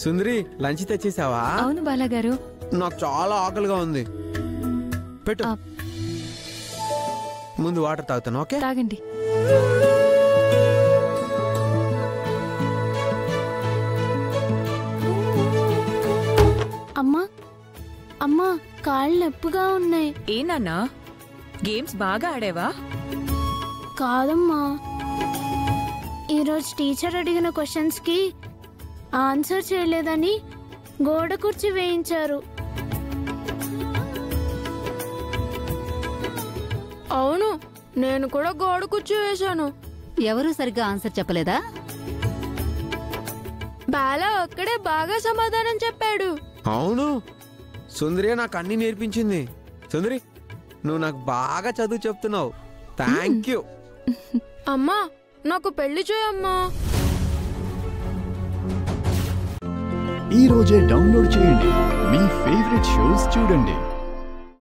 సుందరి lunch తెచ్చేసావా? అవును బాలాగారు. నాకు చాలా ఆకలిగా ఉంది. పెట్టు. ముందు వాటర్ తాగుతాను. ఓకే, తాగండి. అమ్మా అమ్మా, కాళ్ళు నొప్పిగా ఉన్నాయి. ఏనాన్నా, గేమ్స్ బాగా ఆడేవా? కాదమ్మా, ఈరోజు టీచర్ అడిగిన క్వశ్చన్స్ కి ఆన్సర్ చేయలేదని గోడ కుర్చీ వేయించారు. అవును, నేను కూడా గోడ కుర్చీ వేశాను. ఎవరు సరిగ్గా ఆన్సర్ చెప్పలేదా? బాలా ఒక్కడే బాగా సమాధానం చెప్పాడు. అవును, సుందరి నాకు అన్ని నేర్పించింది. సుందరి, నువ్వు నాకు బాగా చదువు చెప్తున్నావు. Thank you. అమ్మా, నాకు పెళ్లి చేయమ్మా. ఈ రోజే డౌన్లోడ్ చేయండి, మీ ఫేవరెట్ షోస్ చూడండి.